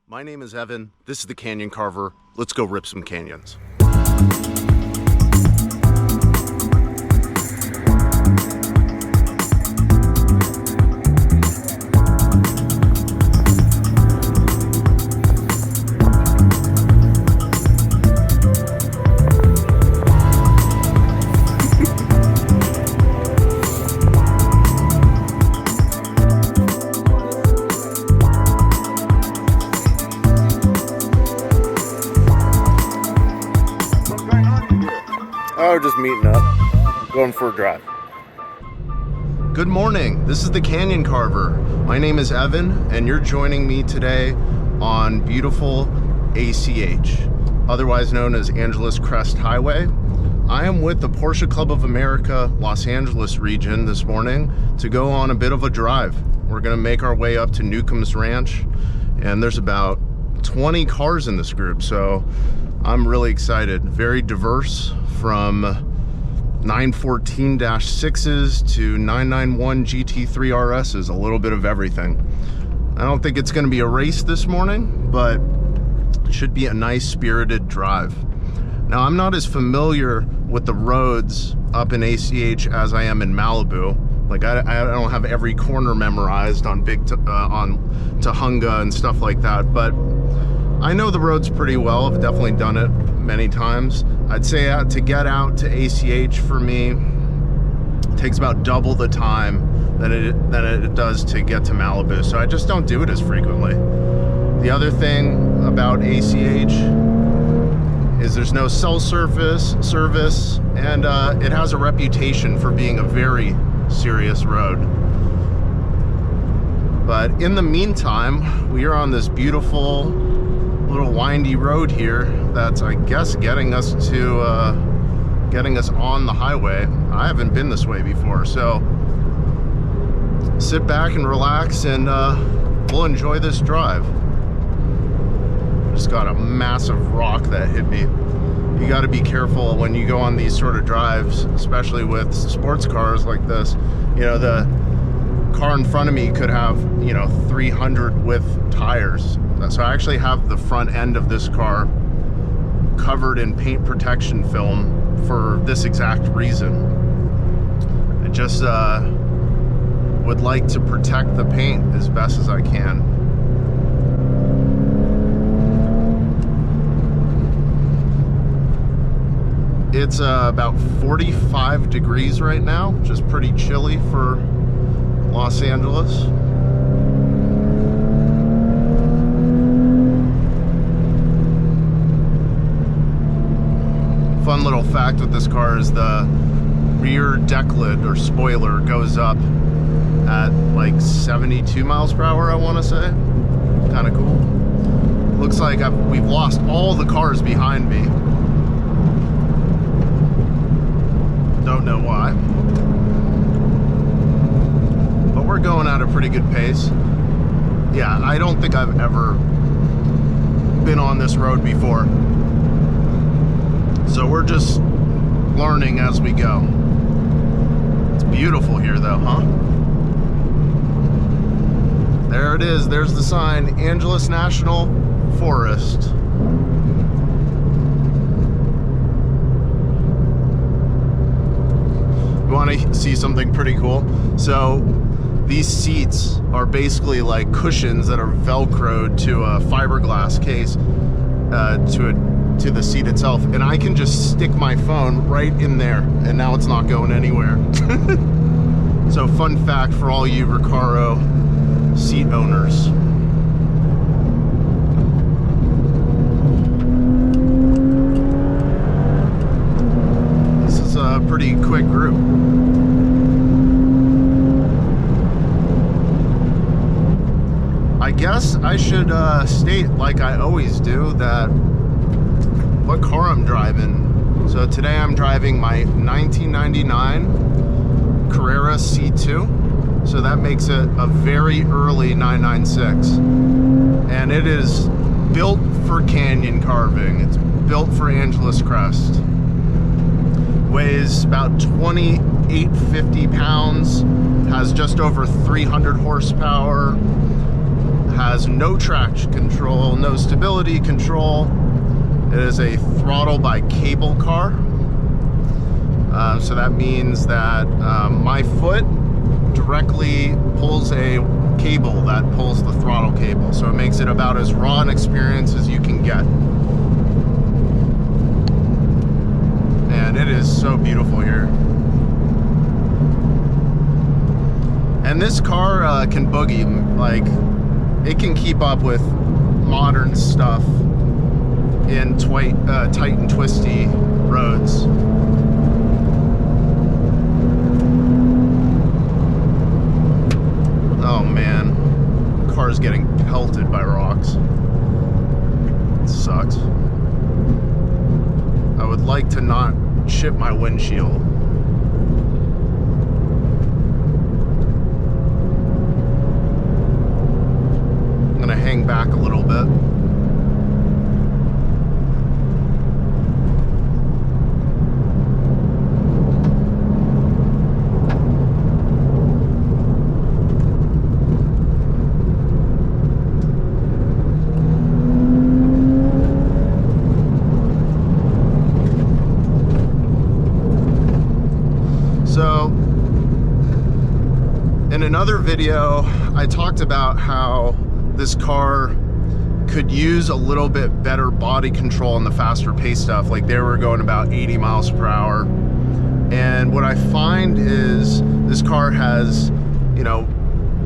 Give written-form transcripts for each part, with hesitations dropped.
My name is Evan. This is the Canyon Carver. Let's go rip some canyons. Oh, just meeting up, going for a drive. Good morning, this is the Canyon Carver. My name is Evan, and you're joining me today on beautiful ACH, otherwise known as Angeles Crest Highway. I am with the Porsche Club of America, Los Angeles region this morning to go on a bit of a drive. We're gonna make our way up to Newcomb's Ranch, and there's about 20 cars in this group, so I'm really excited. Very diverse, from 914-6s to 991 GT3 RSs, a little bit of everything. I don't think it's gonna be a race this morning, but it should be a nice spirited drive. Now, I'm not as familiar with the roads up in ACH as I am in Malibu. Like, I don't have every corner memorized on on Tahunga and stuff like that, but I know the roads pretty well. I've definitely done it many times. I'd say to get out to ACH for me, it takes about double the time than it does to get to Malibu. So I just don't do it as frequently. The other thing about ACH is there's no cell service, and it has a reputation for being a very serious road. But in the meantime, we are on this beautiful little windy road here that's, I guess, getting us on the highway. I haven't been this way before, so sit back and relax, and we'll enjoy this drive. Just got a massive rock that hit me. You got to be careful when you go on these sort of drives, especially with sports cars like this. You know, the car in front of me could have, 300 width tires. So I actually have the front end of this car covered in paint protection film for this exact reason. I just would like to protect the paint as best as I can. It's about 45 degrees right now, which is pretty chilly for Los Angeles. Fun little fact with this car is the rear deck lid or spoiler goes up at like 72 miles per hour, I want to say. Kind of cool. Looks like we've lost all the cars behind me. Don't know why. But we're going at a pretty good pace. Yeah, I don't think I've ever been on this road before. So we're just learning as we go. It's beautiful here though, huh? There it is, there's the sign, Angeles National Forest. You wanna see something pretty cool? So these seats are basically like cushions that are Velcroed to a fiberglass case, to the seat itself, and I can just stick my phone right in there, and now it's not going anywhere. So fun fact for all you Recaro seat owners. This is a pretty quick group. I guess I should state, like I always do, that what car I'm driving. So today I'm driving my 1999 Carrera C2. So that makes it a very early 996. And it is built for canyon carving. It's built for Angeles Crest. Weighs about 2,850 pounds, has just over 300 horsepower, has no traction control, no stability control. It is a throttle by cable car. So that means that my foot directly pulls a cable that pulls the throttle cable. So it makes it about as raw an experience as you can get. And it is so beautiful here. And this car can boogie, like it can keep up with modern stuff in tight and twisty roads. Oh man, car's getting pelted by rocks. It sucks. I would like to not chip my windshield. I'm gonna hang back a little bit. So, in another video, I talked about how this car could use a little bit better body control on the faster pace stuff. Like they were going about 80 miles per hour. And what I find is this car has, you know,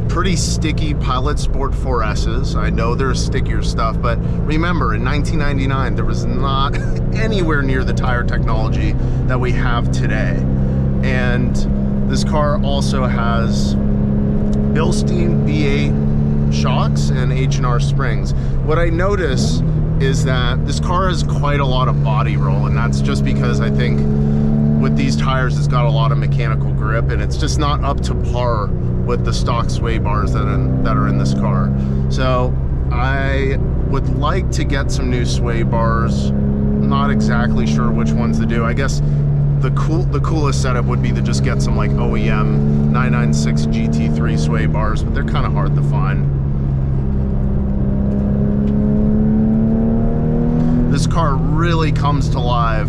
pretty sticky Pilot Sport 4S's. I know there's stickier stuff, but remember in 1999, there was not anywhere near the tire technology that we have today. And this car also has Bilstein V8 shocks and H&R springs. What I notice is that this car has quite a lot of body roll, and that's just because I think with these tires it's got a lot of mechanical grip, and it's just not up to par with the stock sway bars that are in this car. So I would like to get some new sway bars. Not exactly sure which ones to do. I guess the coolest setup would be to just get some like OEM 996 GT3 sway bars, but they're kind of hard to find. This car really comes to life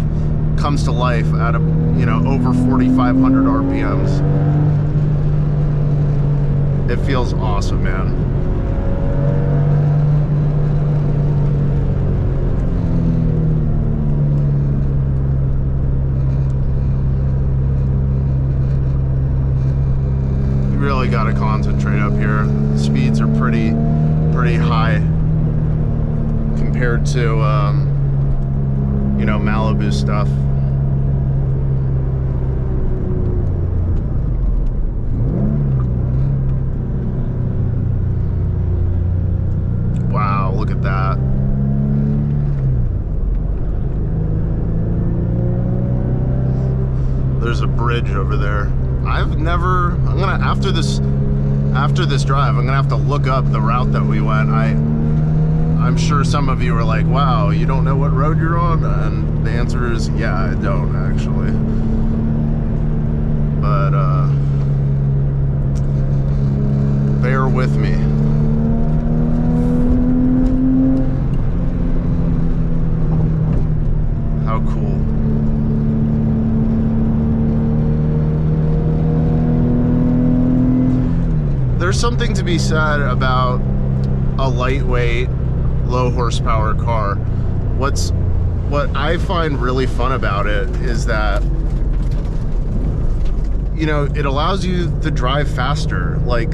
at a, you know, over 4,500 RPMs. It feels awesome, man. Really got to concentrate up here. Speeds are pretty high compared to you know, Malibu stuff. Wow, look at that. There's a bridge over there. After this drive, I'm gonna have to look up the route that we went. I'm sure some of you are like, wow, you don't know what road you're on? And the answer is, yeah, I don't actually. But bear with me. How cool. There's something to be said about a lightweight, low horsepower car. What I find really fun about it is that, you know, it allows you to drive faster. Like,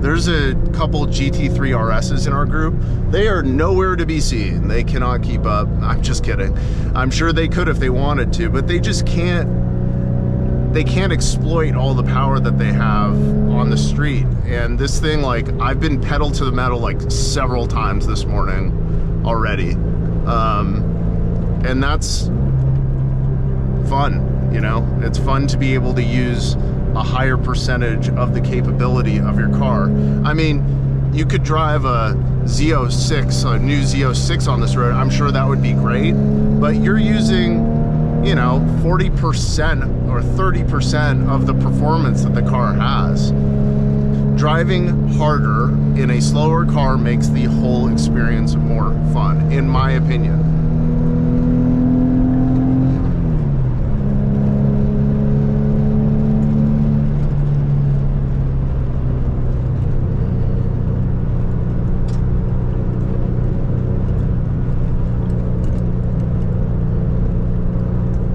there's a couple GT3 RSs in our group. They are nowhere to be seen. They cannot keep up. I'm just kidding. I'm sure they could if they wanted to, but they just can't. They can't exploit all the power that they have on the street. And this thing, like, I've been pedal to the metal like several times this morning already. And that's fun, you know? It's fun to be able to use a higher percentage of the capability of your car. I mean, you could drive a Z06, a new Z06 on this road. I'm sure that would be great, but you're using, you know, 40% or 30% of the performance that the car has. driving harder in a slower car makes the whole experience more fun, in my opinion.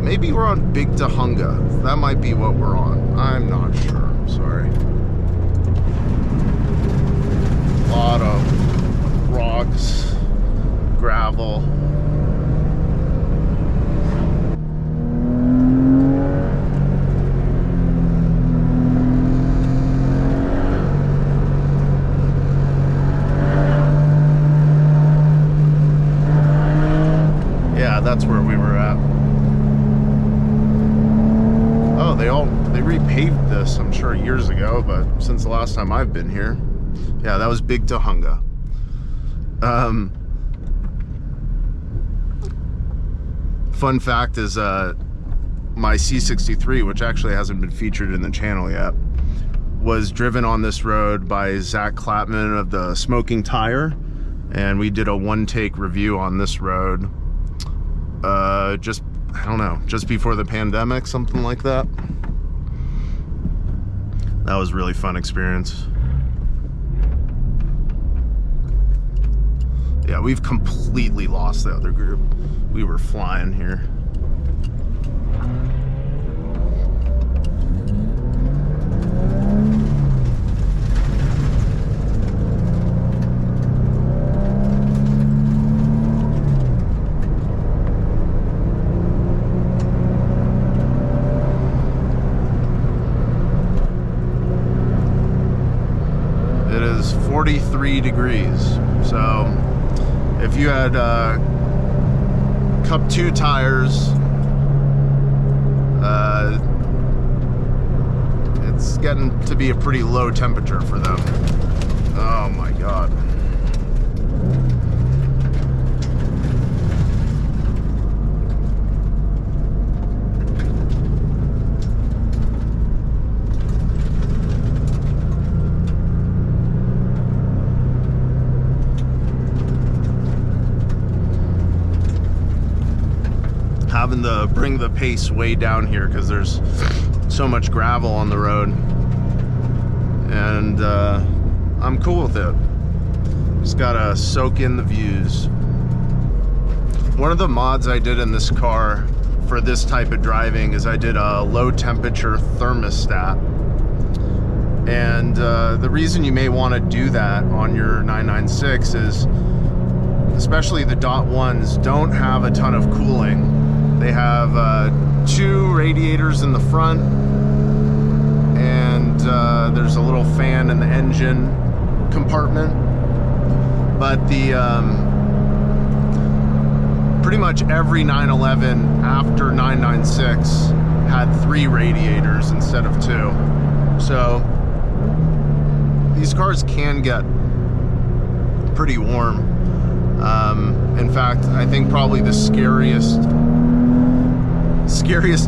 Maybe we're on Big Tahunga. That might be what we're on. I'm not sure. Sorry. A lot of rocks, gravel. Yeah, that's where we were at. They repaved this, I'm sure, years ago, but since the last time I've been here, yeah, that was Big Tahunga. Fun fact is, my C63, which actually hasn't been featured in the channel yet, was driven on this road by Zach Clapman of the Smoking Tire, and we did a one-take review on this road, just, I don't know, just before the pandemic, something like that. That was a really fun experience. Yeah, we've completely lost the other group. We were flying here. It is 43 degrees. So if you had Cup 2 tires, it's getting to be a pretty low temperature for them. Oh my God. Having to bring the pace way down here because there's so much gravel on the road, and I'm cool with it. Just gotta soak in the views. One of the mods I did in this car for this type of driving is I did a low temperature thermostat, and the reason you may want to do that on your 996 is, especially the .1s don't have a ton of cooling. They have 2 radiators in the front, and there's a little fan in the engine compartment. But the pretty much every 911 after 996 had 3 radiators instead of 2. So these cars can get pretty warm. In fact, I think probably the scariest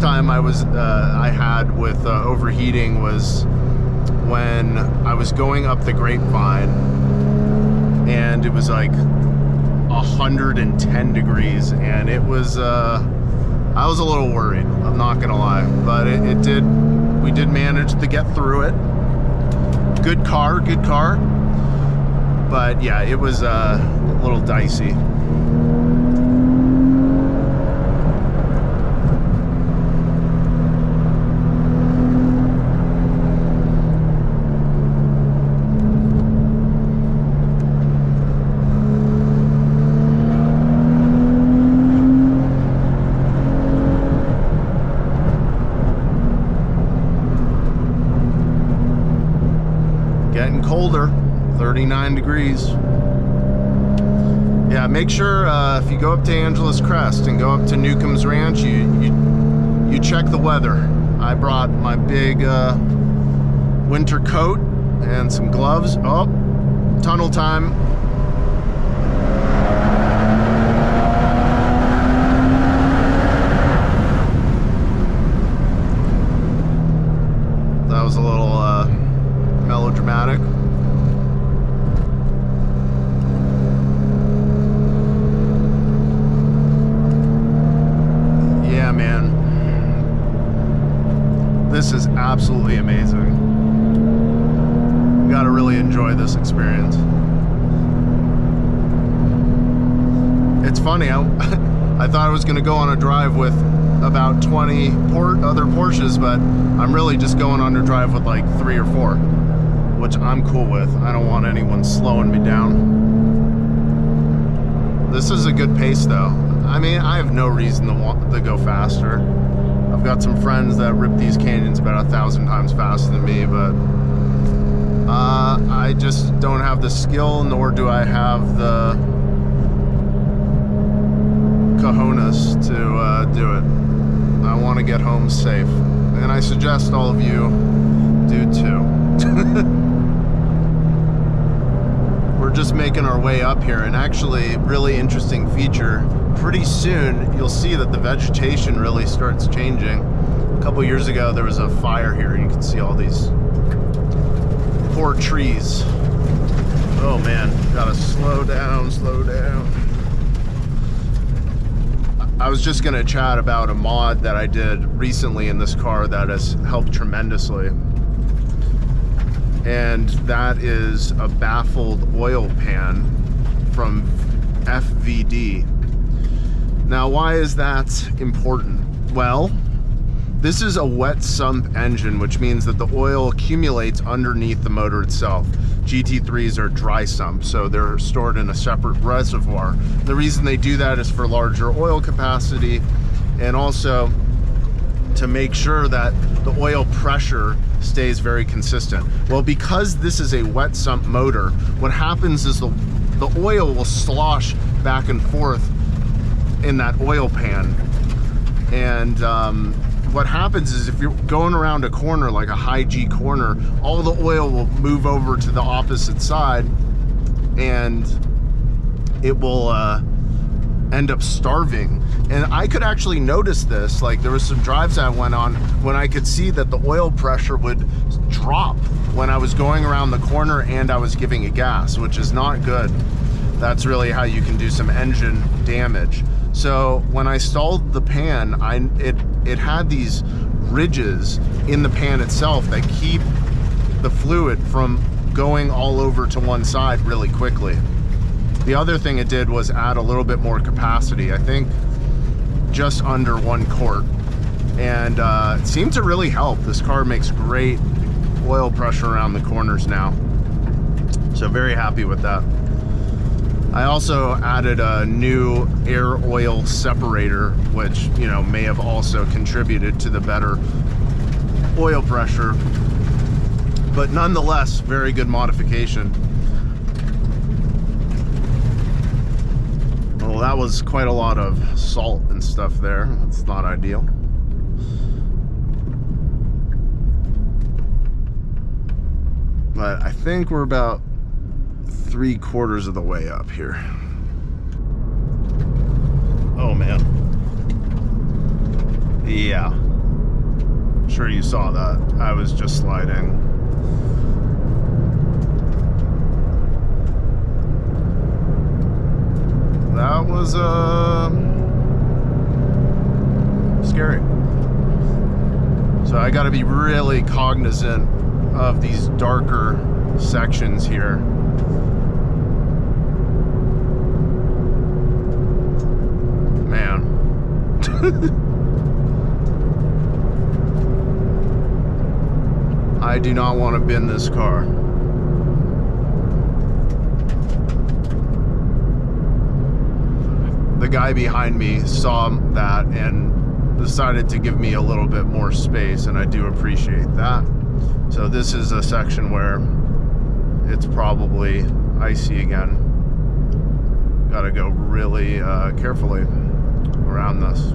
time I had with overheating was when I was going up the Grapevine, and it was like 110 degrees, and it was I was a little worried, I'm not gonna lie, but we did manage to get through it. Good car, but yeah, it was a little dicey. Getting colder, 39 degrees. Yeah, make sure if you go up to Angeles Crest and go up to Newcomb's Ranch, you check the weather. I brought my big winter coat and some gloves. Oh, tunnel time. That was a little melodramatic. absolutely amazing. You gotta really enjoy this experience. It's funny, I thought I was gonna go on a drive with about 20 other Porsches, but I'm really just going on a drive with like 3 or 4, which I'm cool with. I don't want anyone slowing me down. This is a good pace though. I mean, I have no reason to go faster. I've got some friends that rip these canyons about 1,000 times faster than me, but I just don't have the skill, nor do I have the cojones to do it. I want to get home safe, and I suggest all of you do too. We're just making our way up here, and actually, really interesting feature. Pretty soon, you'll see that the vegetation really starts changing. A couple years ago, there was a fire here, and you can see all these poor trees. Oh man, gotta slow down, slow down. I was just gonna chat about a mod that I did recently in this car that has helped tremendously. And that is a baffled oil pan from FVD. Now, why is that important? Well, this is a wet sump engine, which means that the oil accumulates underneath the motor itself. GT3s are dry sump, so they're stored in a separate reservoir. The reason they do that is for larger oil capacity, and also to make sure that the oil pressure stays very consistent. Well, because this is a wet sump motor, what happens is the oil will slosh back and forth in that oil pan. And what happens is if you're going around a corner, like a high G corner, all the oil will move over to the opposite side, and it will end up starving. And I could actually notice this. Like, there was some drives I went on when I could see that the oil pressure would drop when I was going around the corner and I was giving it gas, which is not good. That's really how you can do some engine damage. So when I stalled the pan, it had these ridges in the pan itself that keep the fluid from going all over to one side really quickly. The other thing it did was add a little bit more capacity, I think just under 1 quart, and it seemed to really help. This car makes great oil pressure around the corners now, so very happy with that. I also added a new air oil separator, which, you know, may have also contributed to the better oil pressure, but nonetheless, very good modification. Well, that was quite a lot of salt and stuff there. That's not ideal. But I think we're about 3/4 of the way up here. Oh man. Yeah. I'm sure you saw that. I was just sliding. That was scary. So I got to be really cognizant of these darker sections here. Man. I do not want to bend this car. The guy behind me saw that and decided to give me a little bit more space, and I do appreciate that. So this is a section where it's probably icy again. Gotta go really carefully around this.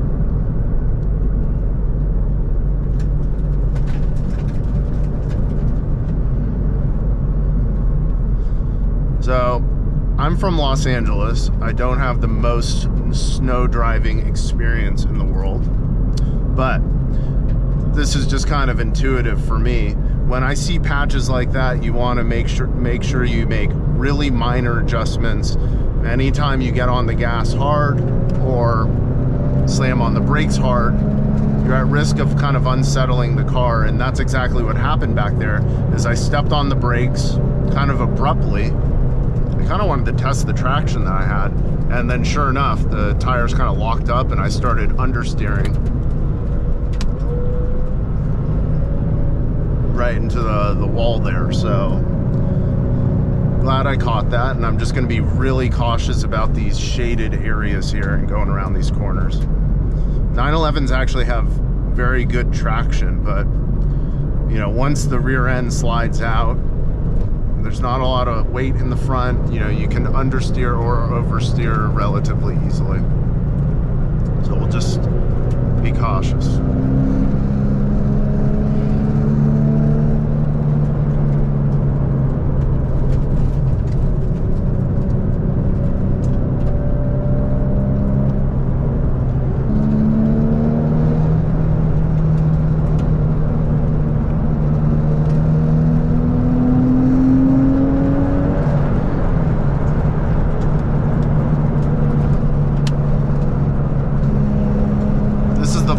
So I'm from Los Angeles. I don't have the most snow driving experience in the world, but this is just kind of intuitive for me. When I see patches like that, you want to make sure you make really minor adjustments. Anytime you get on the gas hard or slam on the brakes hard, you're at risk of kind of unsettling the car, and that's exactly what happened back there. Is I stepped on the brakes kind of abruptly. I kind of wanted to test the traction that I had, and then sure enough, the tires kind of locked up and I started understeering right into the wall there. So glad I caught that, and I'm just going to be really cautious about these shaded areas here and going around these corners. 911s actually have very good traction, but you know, once the rear end slides out, there's not a lot of weight in the front. You know, you can understeer or oversteer relatively easily. So we'll just be cautious.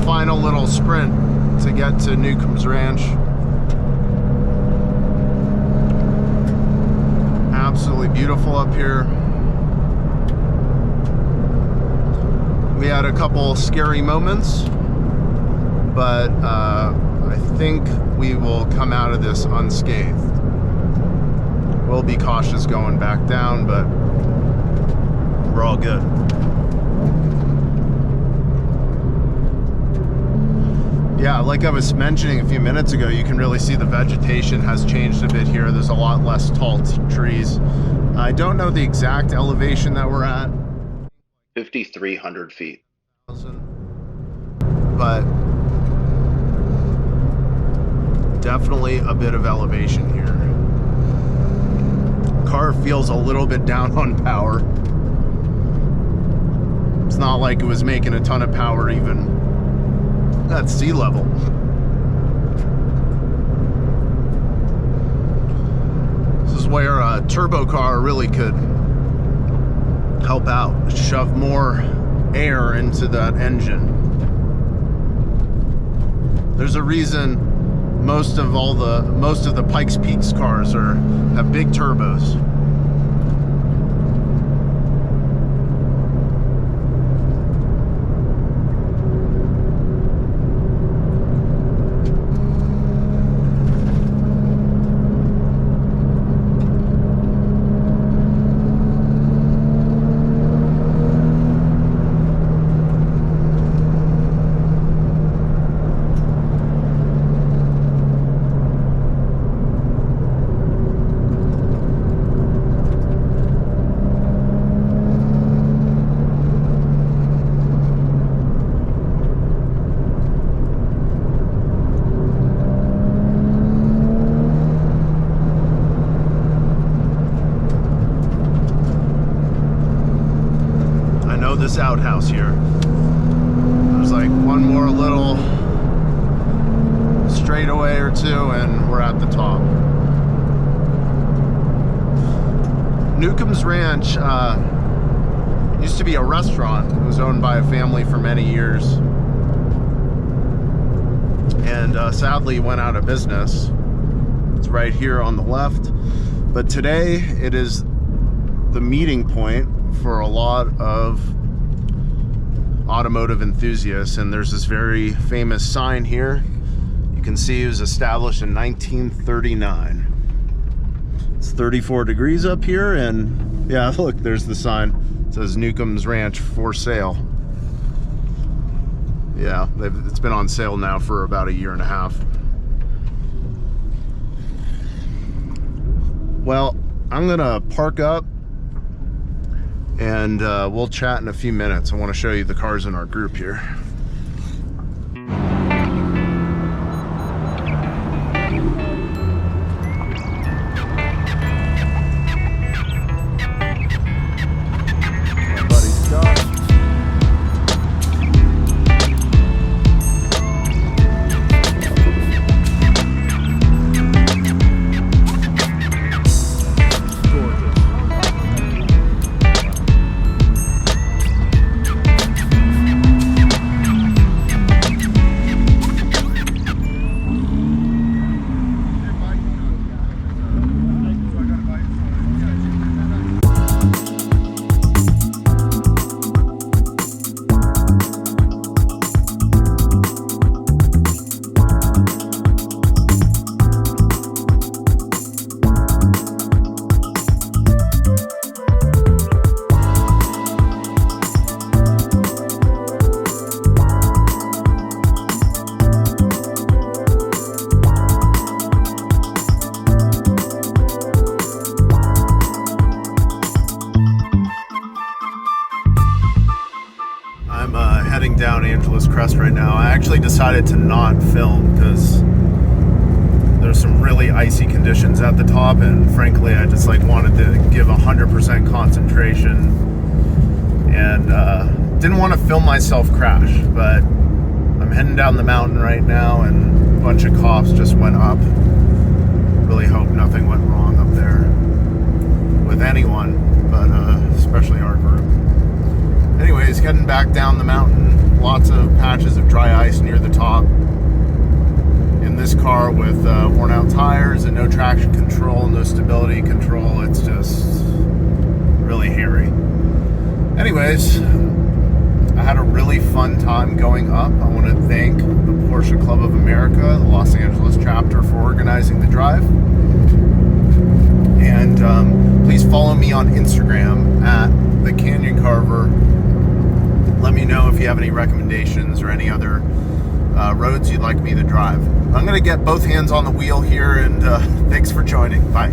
Final little sprint to get to Newcomb's Ranch. Absolutely beautiful up here. We had a couple scary moments, but I think we will come out of this unscathed. We'll be cautious going back down, but we're all good. Yeah, like I was mentioning a few minutes ago, you can really see the vegetation has changed a bit here. There's a lot less tall trees. I don't know the exact elevation that we're at. 5,300 feet. But definitely a bit of elevation here. Car feels a little bit down on power. It's not like it was making a ton of power even at sea level. This is where a turbo car really could help out, shove more air into that engine. There's a reason most of the Pikes Peak cars have big turbos. This outhouse here. There's like one more little straightaway or two and we're at the top. Newcomb's Ranch used to be a restaurant. It was owned by a family for many years, and sadly went out of business. It's right here on the left, but today it is the meeting point for a lot of automotive enthusiasts, and there's this very famous sign here. You can see it was established in 1939. It's 34 degrees up here, and yeah, look, there's the sign. It says Newcomb's Ranch for sale. Yeah, it's been on sale now for about a year and a half. Well, I'm gonna park up and we'll chat in a few minutes. I want to show you the cars in our group here. My buddy Scott. Gorgeous. heading down Angeles Crest right now. I actually decided to not film because there's some really icy conditions at the top, and frankly I just like wanted to give 100% concentration, and didn't want to film myself crash. But I'm heading down the mountain right now, and a bunch of cops just went up. Really hope nothing went wrong up there with anyone, but especially our group. Anyways, heading back down the mountain. Lots of patches of dry ice near the top. In this car with worn out tires and no traction control, no stability control, it's just really hairy. Anyways, I had a really fun time going up. I want to thank the Porsche Club of America, the Los Angeles chapter, for organizing the drive. And please follow me on Instagram at The Canyon Carver. Let me know if you have any recommendations or any other roads you'd like me to drive. I'm going to get both hands on the wheel here, and thanks for joining. Bye.